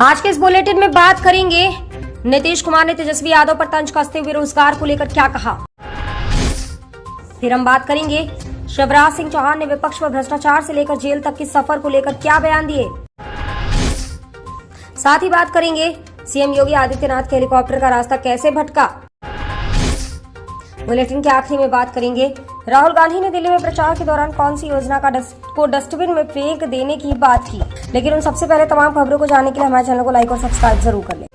आज के इस बुलेटिन में बात करेंगे नीतीश कुमार ने तेजस्वी यादव पर तंज कसते हुए रोजगार को लेकर क्या कहा। फिर हम बात करेंगे शिवराज सिंह चौहान ने विपक्ष पर भ्रष्टाचार से लेकर जेल तक की सफर को लेकर क्या बयान दिए। साथ ही बात करेंगे सीएम योगी आदित्यनाथ के हेलीकॉप्टर का रास्ता कैसे भटका। बुलेटिन के आखिरी में बात करेंगे राहुल गांधी ने दिल्ली में प्रचार के दौरान कौन सी योजना को डस्टबिन में फेंक देने की बात की। लेकिन उन सबसे पहले तमाम खबरों को जानने के लिए हमारे चैनल को लाइक और सब्सक्राइब जरूर कर लें।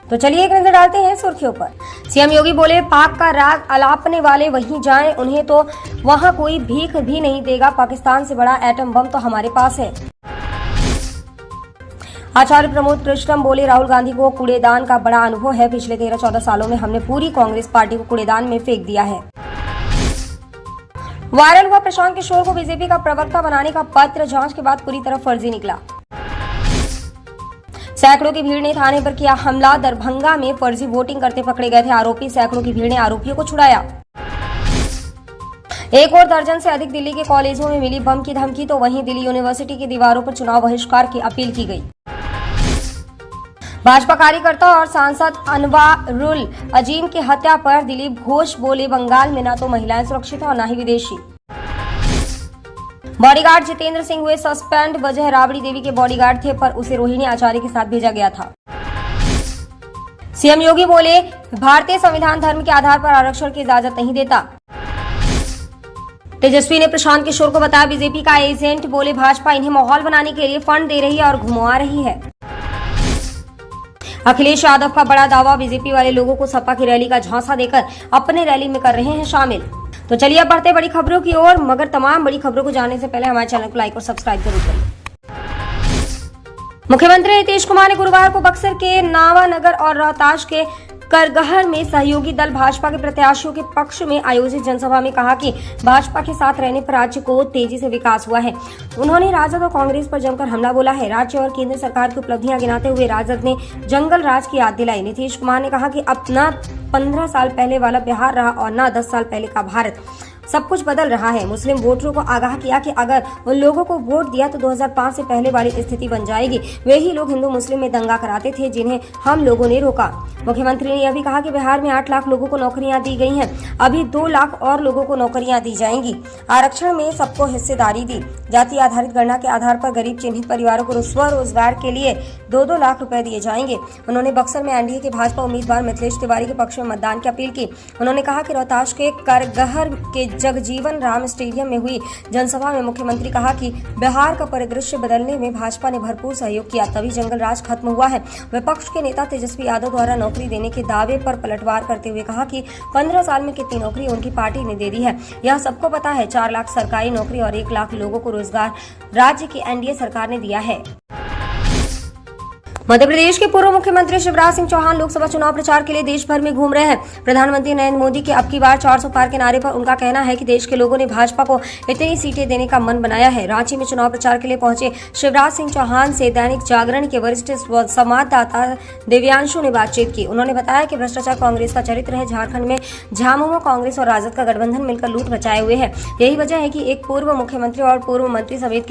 तो चलिए एक नजर डालते हैं सुर्खियों पर। सीएम योगी बोले, पाक का राग अलापने वाले वहीं जाएं, उन्हें तो वहां कोई भीख भी नहीं देगा। पाकिस्तान से बड़ा एटम बम तो हमारे पास है। आचार्य प्रमोद कृष्णम बोले, राहुल गांधी को कूड़ेदान का बड़ा अनुभव है। पिछले 13-14 सालों में हमने पूरी कांग्रेस पार्टी को कूड़ेदान में फेंक दिया है। वायरल हुआ प्रशांत किशोर को बीजेपी का प्रवक्ता बनाने का पत्र, जांच के बाद पूरी तरह फर्जी निकला। सैकड़ों की भीड़ ने थाने पर किया हमला। दरभंगा में फर्जी वोटिंग करते पकड़े गए थे आरोपी। सैकड़ों की भीड़ ने आरोपियों को छुड़ाया। एक और दर्जन से अधिक दिल्ली के कॉलेजों में मिली बम की धमकी, तो वहीं दिल्ली यूनिवर्सिटी की दीवारों पर चुनाव बहिष्कार की अपील की गई। भाजपा कार्यकर्ता और सांसद अनवारुल अजीम की हत्या पर दिलीप घोष बोले, बंगाल में न तो महिलाएं सुरक्षित हैं और न ही विदेशी। बॉडीगार्ड जितेंद्र सिंह हुए सस्पेंड। वजह राबड़ी देवी के बॉडीगार्ड थे, पर उसे रोहिणी आचार्य के साथ भेजा गया था। सीएम योगी बोले, भारतीय संविधान धर्म के आधार पर आरक्षण की इजाजत नहीं देता। तेजस्वी ने प्रशांत किशोर को बताया बीजेपी का एजेंट। बोले, भाजपा इन्हें माहौल बनाने के लिए फंड दे रही है और घुमा रही है। अखिलेश यादव का बड़ा दावा, बीजेपी वाले लोगों को सपा की रैली का झांसा देकर अपने रैली में कर रहे हैं शामिल। तो चलिए अब बढ़ते बड़ी खबरों की ओर, मगर तमाम बड़ी खबरों को जानने से पहले हमारे चैनल को लाइक और सब्सक्राइब जरूर करें। मुख्यमंत्री नीतीश कुमार ने गुरुवार को बक्सर के नावानगर और रोहतास के करगहर में सहयोगी दल भाजपा के प्रत्याशियों के पक्ष में आयोजित जनसभा में कहा कि भाजपा के साथ रहने पर राज्य को तेजी से विकास हुआ है। उन्होंने राजद और कांग्रेस पर जमकर हमला बोला है। राज्य और केंद्र सरकार की उपलब्धियां गिनाते हुए राजद ने जंगल राज की याद दिलाई। नीतीश कुमार ने कहा कि अब न 15 साल पहले वाला बिहार रहा और न 10 साल पहले का भारत, सब कुछ बदल रहा है। मुस्लिम वोटरों को आगाह किया कि अगर उन लोगों को वोट दिया तो 2005 से पहले वाली स्थिति बन जाएगी। वे ही लोग हिंदू मुस्लिम में दंगा कराते थे, जिन्हें हम लोगों ने रोका। मुख्यमंत्री ने यह भी कहा कि बिहार में 8 लाख लोगों को नौकरियां दी गई हैं। अभी 2 लाख और लोगों को नौकरियां दी जाएंगी। आरक्षण में सबको हिस्सेदारी दी। जाति आधारित गणना के आधार पर गरीब चिन्हित परिवारों को स्वरोजगार के लिए 2-2 लाख रुपए दिए जाएंगे। उन्होंने बक्सर में एनडीए के भाजपा उम्मीदवार मिथिलेश तिवारी के पक्ष में मतदान की अपील की। उन्होंने कहा कि रोहतास के करगहर के जगजीवन राम स्टेडियम में हुई जनसभा में मुख्यमंत्री कहा कि बिहार का परिदृश्य बदलने में भाजपा ने भरपूर सहयोग किया, तभी जंगल राज खत्म हुआ है। विपक्ष के नेता तेजस्वी यादव द्वारा नौकरी देने के दावे पर पलटवार करते हुए कहा कि 15 साल में कितनी नौकरी उनकी पार्टी ने दे दी है, यह सबको पता है। 4 लाख सरकारी नौकरी और 1 लाख लोगों को रोजगार राज्य की एनडीए सरकार ने दिया है। मध्य प्रदेश के पूर्व मुख्यमंत्री शिवराज सिंह चौहान लोकसभा चुनाव प्रचार के लिए देश भर में घूम रहे हैं। प्रधानमंत्री नरेंद्र मोदी के अब की बार 400 पार के नारे पर उनका कहना है कि देश के लोगों ने भाजपा को इतनी सीटें देने का मन बनाया है। रांची में चुनाव प्रचार के लिए पहुंचे शिवराज सिंह चौहान से दैनिक जागरण के वरिष्ठ संवाददाता दिव्यांशु ने बातचीत की। उन्होंने बताया कि भ्रष्टाचार कांग्रेस का चरित्र है। झारखंड में झामुमो कांग्रेस और राजद का गठबंधन मिलकर लूट मचाए हुए है। यही वजह है कि एक पूर्व मुख्यमंत्री और पूर्व मंत्री समेत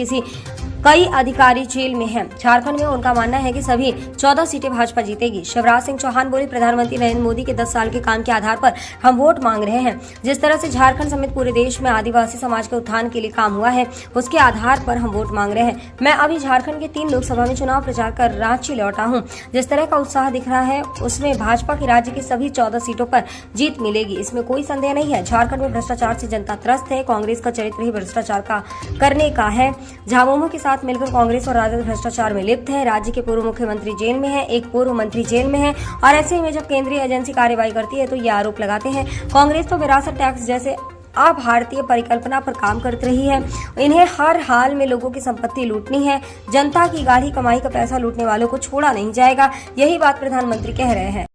कई अधिकारी जेल में हैं। झारखंड में उनका मानना है कि सभी 14 सीटें भाजपा जीतेगी। शिवराज सिंह चौहान बोले, प्रधानमंत्री नरेंद्र मोदी के 10 साल के काम के आधार पर हम वोट मांग रहे हैं। जिस तरह से झारखंड समेत पूरे देश में आदिवासी समाज के उत्थान के लिए काम हुआ है, उसके आधार पर हम वोट मांग रहे हैं। मैं अभी झारखंड के 3 लोकसभा में चुनाव प्रचार कर रांची लौटा हूँ। जिस तरह का उत्साह दिख रहा है, उसमें भाजपा की राज्य की सभी 14 सीटों पर जीत मिलेगी, इसमें कोई संदेह नहीं है। झारखंड में भ्रष्टाचार से जनता त्रस्त है। कांग्रेस का चरित्र ही भ्रष्टाचार का करने का है। झामुमो के साथ मिलकर कांग्रेस और राजद भ्रष्टाचार में लिप्त है। राज्य के पूर्व मुख्यमंत्री जेल में है, एक पूर्व मंत्री जेल में है, और ऐसे में जब केंद्रीय एजेंसी कार्रवाई करती है तो ये आरोप लगाते हैं। कांग्रेस तो विरासत टैक्स जैसे अभारतीय परिकल्पना पर काम करती रही है। इन्हें हर हाल में लोगों की संपत्ति लूटनी है। जनता की गाढ़ी कमाई का पैसा लूटने वालों को छोड़ा नहीं जाएगा। यही बात प्रधानमंत्री कह रहे हैं।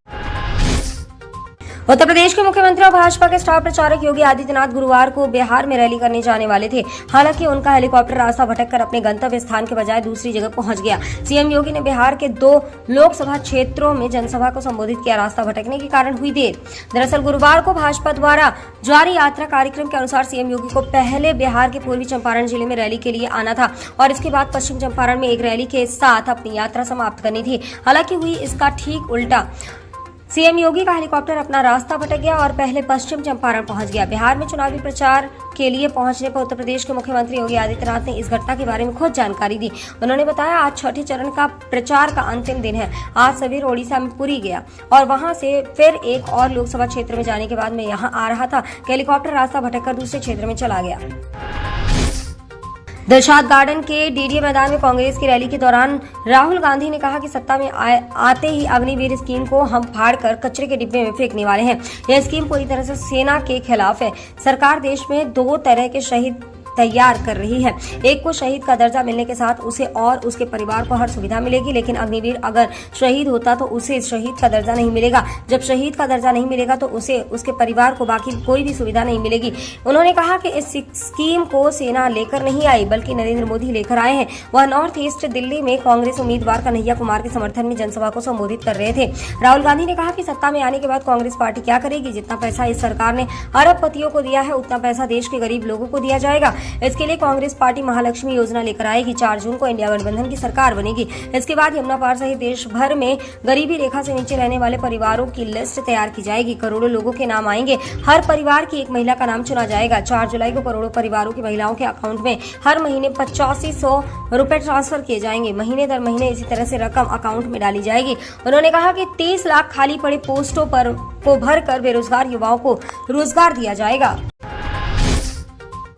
उत्तर प्रदेश के मुख्यमंत्री और भाजपा के स्टार प्रचारक योगी आदित्यनाथ गुरुवार को बिहार में रैली करने जाने वाले थे। हालांकि उनका हेलीकॉप्टर रास्ता भटककर अपने गंतव्य स्थान के बजाय दूसरी जगह पहुंच गया। सीएम योगी ने बिहार के 2 लोकसभा क्षेत्रों में जनसभा को संबोधित किया। रास्ता भटकने के कारण हुई देर। दरअसल गुरुवार को भाजपा द्वारा जारी यात्रा कार्यक्रम के अनुसार सीएम योगी को पहले बिहार के पूर्वी चंपारण जिले में रैली के लिए आना था और इसके बाद पश्चिम चंपारण में एक रैली के साथ अपनी यात्रा समाप्त करनी थी। हालांकि हुई इसका ठीक उल्टा। सीएम योगी का हेलीकॉप्टर अपना रास्ता भटक गया और पहले पश्चिम चंपारण पहुंच गया। बिहार में चुनावी प्रचार के लिए पहुंचने पर उत्तर प्रदेश के मुख्यमंत्री योगी आदित्यनाथ ने इस घटना के बारे में खुद जानकारी दी। उन्होंने बताया, आज छठे चरण का प्रचार का अंतिम दिन है। आज सवेरे ओडिशा में पुरी गया और वहां से फिर एक और लोकसभा क्षेत्र में जाने के बाद मैं यहां आ रहा था कि हेलीकॉप्टर रास्ता भटककर दूसरे क्षेत्र में चला गया। दिलशाद गार्डन के डीडीए मैदान में कांग्रेस की रैली के दौरान राहुल गांधी ने कहा कि सत्ता में आते ही अग्निवीर स्कीम को हम फाड़कर कचरे के डिब्बे में फेंकने वाले हैं। यह स्कीम पूरी तरह से सेना के खिलाफ है। सरकार देश में 2 तरह के शहीद तैयार कर रही है। एक को शहीद का दर्जा मिलने के साथ उसे और उसके परिवार को हर सुविधा मिलेगी, लेकिन अग्निवीर अगर शहीद होता तो उसे शहीद का दर्जा नहीं मिलेगा। जब शहीद का दर्जा नहीं मिलेगा तो उसे उसके परिवार को बाकी कोई भी सुविधा नहीं मिलेगी। उन्होंने कहा कि इस स्कीम को सेना लेकर नहीं आई बल्कि नरेंद्र मोदी लेकर आए हैं। वह नॉर्थ ईस्ट दिल्ली में कांग्रेस उम्मीदवार कन्हैया कुमार के समर्थन में जनसभा को संबोधित कर रहे थे। राहुल गांधी ने कहा कि सत्ता में आने के बाद कांग्रेस पार्टी क्या करेगी। जितना पैसा इस सरकार ने अरबपतियों को दिया है उतना पैसा देश के गरीब लोगों को दिया जाएगा। इसके लिए कांग्रेस पार्टी महालक्ष्मी योजना लेकर आएगी। 4 जून को इंडिया गठबंधन की सरकार बनेगी। इसके बाद यमुना पार सहित देश भर में गरीबी रेखा से नीचे रहने वाले परिवारों की लिस्ट तैयार की जाएगी। करोड़ों लोगों के नाम आएंगे। हर परिवार की एक महिला का नाम चुना जाएगा। 4 जुलाई को करोड़ों परिवारों की महिलाओं के अकाउंट में हर महीने 8500 रुपए ट्रांसफर किए जाएंगे। महीने दर महीने इसी तरह से रकम अकाउंट में डाली जाएगी। उन्होंने कहा कि 30 लाख खाली पड़े पोस्टों को भरकर बेरोजगार युवाओं को रोजगार दिया जाएगा।